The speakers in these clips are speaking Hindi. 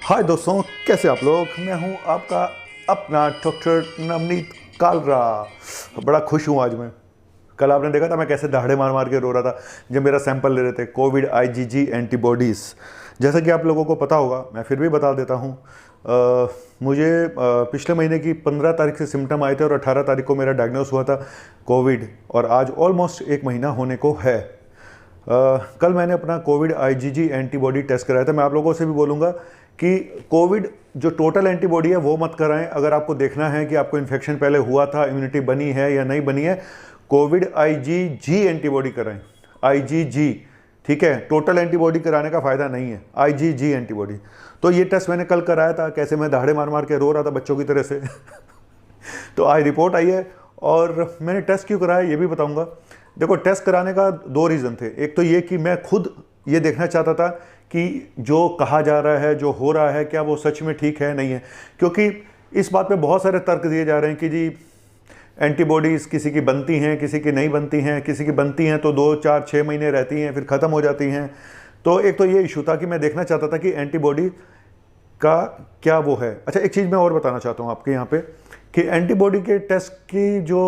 हाय दोस्तों, कैसे आप लोग। मैं हूं आपका अपना डॉक्टर नवनीत कालरा। बड़ा खुश हूं आज मैं। कल आपने देखा था मैं कैसे दहाड़े मार मार के रो रहा था जब मेरा सैंपल ले रहे थे, कोविड आईजीजी एंटीबॉडीज़। जैसा कि आप लोगों को पता होगा, मैं फिर भी बता देता हूं। मुझे पिछले महीने की 15 तारीख से सिम्टम आए थे और 18 तारीख को मेरा डायग्नोस हुआ था कोविड, और आज ऑलमोस्ट एक महीना होने को है। कल मैंने अपना कोविड आईजीजी एंटीबॉडी टेस्ट कराया था। मैं आप लोगों से भी बोलूँगा कि कोविड जो टोटल एंटीबॉडी है वो मत कराएं। अगर आपको देखना है कि आपको इन्फेक्शन पहले हुआ था, इम्यूनिटी बनी है या नहीं बनी है, कोविड आईजीजी एंटीबॉडी कराएं। आईजीजी, ठीक है। टोटल एंटीबॉडी कराने का फ़ायदा नहीं है, आईजीजी एंटीबॉडी। तो ये टेस्ट मैंने कल कराया था। कैसे मैं दहाड़े मार मार के रो रहा था बच्चों की तरह से। तो आज रिपोर्ट आई है और मैंने टेस्ट क्यों कराया ये भी बताऊंगा। देखो, टेस्ट कराने का दो रीज़न थे। एक तो ये कि मैं खुद ये देखना चाहता था कि जो कहा जा रहा है, जो हो रहा है, क्या वो सच में ठीक है नहीं है। क्योंकि इस बात पे बहुत सारे तर्क दिए जा रहे हैं कि जी एंटीबॉडीज़ किसी की बनती हैं, किसी की नहीं बनती हैं, किसी की बनती हैं तो 2, 4, 6 महीने रहती हैं, फिर ख़त्म हो जाती हैं। तो एक तो ये इशू था कि मैं देखना चाहता था कि एंटीबॉडी का क्या वो है। अच्छा, एक चीज़ मैं और बताना चाहता हूँ आपके यहाँ पे कि एंटीबॉडी के टेस्ट की जो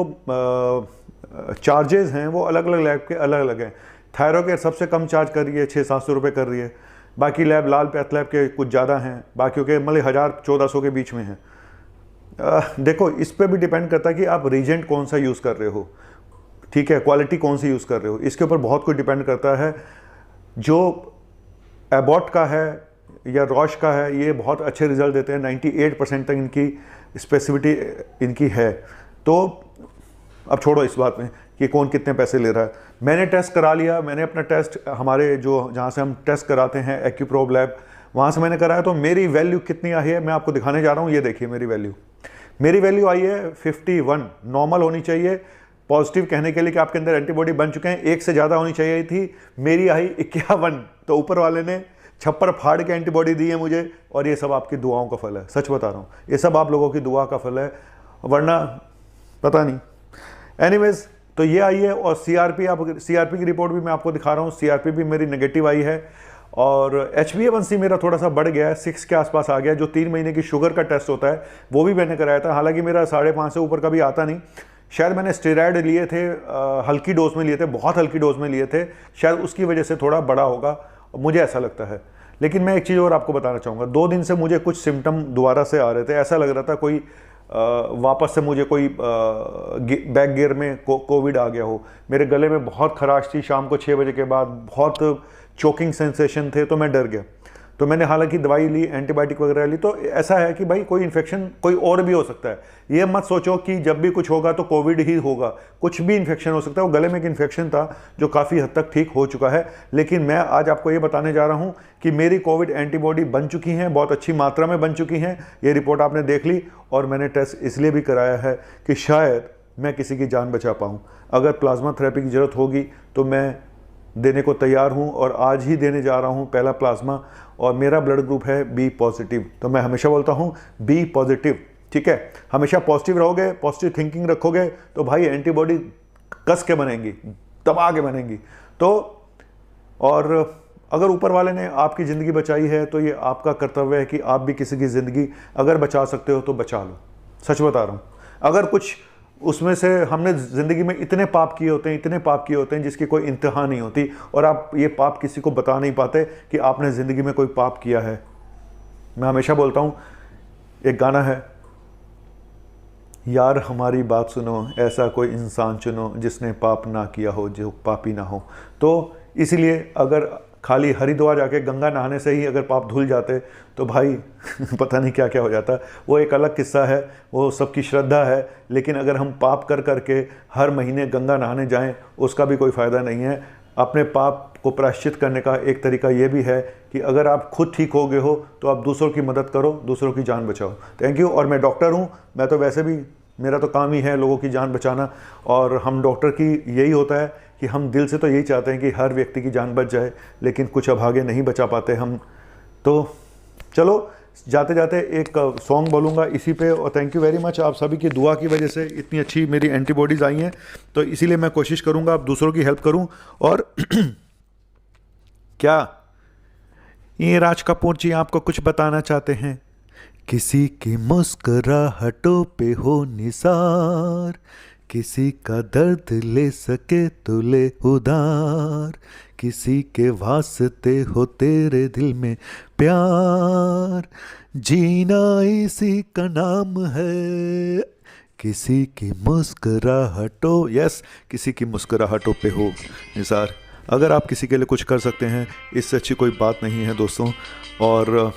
चार्जेस हैं वो अलग अलग लैब के अलग अलग हैं। थायरोकेयर सबसे कम चार्ज कर रही है, 600-700 रुपये कर रही है। बाकी लैब, लाल पैथ लैब के कुछ ज़्यादा हैं, बाकियों के मतलब 1000-1400 के बीच में हैं। देखो, इस पे भी डिपेंड करता है कि आप रीजेंट कौन सा यूज़ कर रहे हो, ठीक है, क्वालिटी कौन सी यूज़ कर रहे हो, इसके ऊपर बहुत कुछ डिपेंड करता है। जो एबॉट का है या रॉश का है, ये बहुत अच्छे रिजल्ट देते हैं, 98% तक इनकी स्पेसिफिटी इनकी है। तो अब छोड़ो इस बात में कि कौन कितने पैसे ले रहा है। मैंने टेस्ट करा लिया। मैंने अपना टेस्ट हमारे जो जहाँ से हम टेस्ट कराते हैं एक्यूप्रोब लैब, वहाँ से मैंने कराया। तो मेरी वैल्यू कितनी आई है मैं आपको दिखाने जा रहा हूँ। ये देखिए मेरी वैल्यू आई है 51। नॉर्मल होनी चाहिए पॉजिटिव कहने के लिए कि आपके अंदर एंटीबॉडी बन चुके हैं। एक से ज़्यादा होनी चाहिए थी, मेरी आई 51। तो ऊपर वाले ने छप्पर फाड़ के एंटीबॉडी दी है मुझे, और ये सब आपकी दुआओं का फल है। सच बता रहा हूँ, ये सब आप लोगों की दुआ का फल है, वरना पता नहीं। एनीवेज, तो ये आई है। और सीआरपी की रिपोर्ट भी मैं आपको दिखा रहा हूँ। सीआरपी भी मेरी नेगेटिव आई है और HbA1c मेरा थोड़ा सा बढ़ गया है, 6 के आसपास आ गया। जो 3 महीने की शुगर का टेस्ट होता है वो भी मैंने कराया था। हालांकि मेरा 5.5 से ऊपर का भी आता नहीं। शायद मैंने स्टेरॉयड लिए थे, हल्की डोज में लिए थे, बहुत हल्की डोज में लिए थे, शायद उसकी वजह से थोड़ा बड़ा होगा, मुझे ऐसा लगता है। लेकिन मैं एक चीज़ और आपको बताना चाहूँगा। 2 दिन से मुझे कुछ सिम्टम दोबारा से आ रहे थे। ऐसा लग रहा था कोई वापस से मुझे कोई बैक गियर में कोविड आ गया हो। मेरे गले में बहुत खराश थी, शाम को 6 बजे के बाद बहुत चोकिंग सेंसेशन थे, तो मैं डर गया। तो मैंने हालांकि दवाई ली, एंटीबायोटिक वगैरह ली। तो ऐसा है कि भाई कोई इन्फेक्शन कोई और भी हो सकता है। ये मत सोचो कि जब भी कुछ होगा तो कोविड ही होगा, कुछ भी इन्फेक्शन हो सकता है। वो गले में एक इन्फेक्शन था जो काफ़ी हद तक ठीक हो चुका है। लेकिन मैं आज आपको ये बताने जा रहा हूँ कि मेरी कोविड एंटीबॉडी बन चुकी हैं, बहुत अच्छी मात्रा में बन चुकी हैं। ये रिपोर्ट आपने देख ली। और मैंने टेस्ट इसलिए भी कराया है कि शायद मैं किसी की जान बचा पाऊँ। अगर प्लाज्मा थेरेपी की ज़रूरत होगी तो मैं देने को तैयार हूं, और आज ही देने जा रहा हूं पहला प्लाज्मा। और मेरा ब्लड ग्रुप है बी पॉजिटिव। तो मैं हमेशा बोलता हूं बी पॉजिटिव, ठीक है। हमेशा पॉजिटिव रहोगे, पॉजिटिव थिंकिंग रखोगे तो भाई एंटीबॉडी कस के बनेंगी, दबा के बनेंगी। तो और अगर ऊपर वाले ने आपकी ज़िंदगी बचाई है तो ये आपका कर्तव्य है कि आप भी किसी की ज़िंदगी अगर बचा सकते हो तो बचा लो। सच बता रहा हूँ। अगर कुछ उसमें से हमने ज़िंदगी में इतने पाप किए होते हैं जिसकी कोई इंतहा नहीं होती, और आप ये पाप किसी को बता नहीं पाते कि आपने ज़िंदगी में कोई पाप किया है। मैं हमेशा बोलता हूँ, एक गाना है, यार हमारी बात सुनो, ऐसा कोई इंसान चुनो जिसने पाप ना किया हो, जो पापी ना हो। तो इसलिए अगर खाली हरिद्वार जाके गंगा नहाने से ही अगर पाप धुल जाते तो भाई पता नहीं क्या क्या हो जाता। वो एक अलग किस्सा है, वो सबकी श्रद्धा है। लेकिन अगर हम पाप कर करके हर महीने गंगा नहाने जाएं, उसका भी कोई फ़ायदा नहीं है। अपने पाप को प्रायश्चित करने का एक तरीका ये भी है कि अगर आप खुद ठीक हो गए हो तो आप दूसरों की मदद करो, दूसरों की जान बचाओ। Thank you. और मैं डॉक्टर हूँ, मैं तो वैसे भी, मेरा तो काम ही है लोगों की जान बचाना। और हम डॉक्टर की यही होता है कि हम दिल से तो यही चाहते हैं कि हर व्यक्ति की जान बच जाए, लेकिन कुछ अभागे नहीं बचा पाते हम। तो चलो, जाते जाते एक सॉन्ग बोलूँगा इसी पे। और थैंक यू वेरी मच, आप सभी की दुआ की वजह से इतनी अच्छी मेरी एंटीबॉडीज़ आई हैं। तो इसीलिए मैं कोशिश करूँगा अब दूसरों की हेल्प करूँ। और क्या ये राज कपूर जी आपको कुछ बताना चाहते हैं। किसी की मुस्कुराहटों पे हो निसार, किसी का दर्द ले सके तो ले उधार, किसी के वास्ते हो तेरे दिल में प्यार, जीना इसी का नाम है। किसी की मुस्कुराहटों, यस, किसी की मुस्कुराहटों पे हो निसार। अगर आप किसी के लिए कुछ कर सकते हैं, इससे अच्छी कोई बात नहीं है दोस्तों। और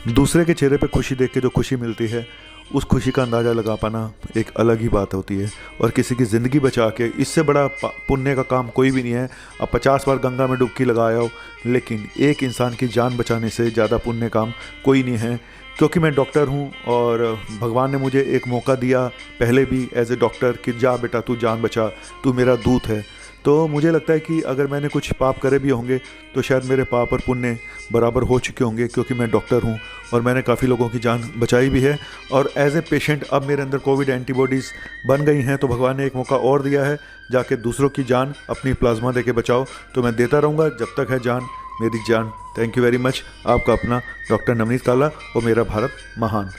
दूसरे के चेहरे पे खुशी देख के जो खुशी मिलती है, उस खुशी का अंदाज़ा लगा पाना एक अलग ही बात होती है। और किसी की ज़िंदगी बचा के, इससे बड़ा पुण्य का काम कोई भी नहीं है। अब 50 बार गंगा में डुबकी लगाया हो, लेकिन एक इंसान की जान बचाने से ज़्यादा पुण्य काम कोई नहीं है। क्योंकि मैं डॉक्टर हूँ और भगवान ने मुझे एक मौका दिया पहले भी एज ए डॉक्टर कि जा बेटा तू जान बचा, तू मेरा दूत है। तो मुझे लगता है कि अगर मैंने कुछ पाप करे भी होंगे तो शायद मेरे पाप और पुण्य बराबर हो चुके होंगे, क्योंकि मैं डॉक्टर हूँ और मैंने काफ़ी लोगों की जान बचाई भी है। और एज ए पेशेंट अब मेरे अंदर कोविड एंटीबॉडीज़ बन गई हैं, तो भगवान ने एक मौका और दिया है, जाके दूसरों की जान अपनी प्लाज्मा दे के बचाओ। तो मैं देता रहूँगा जब तक है जान मेरी जान। Thank you very much. आपका अपना डॉक्टर नवनीत काला और मेरा भारत महान।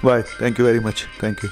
Bye. Thank you very much. Thank you.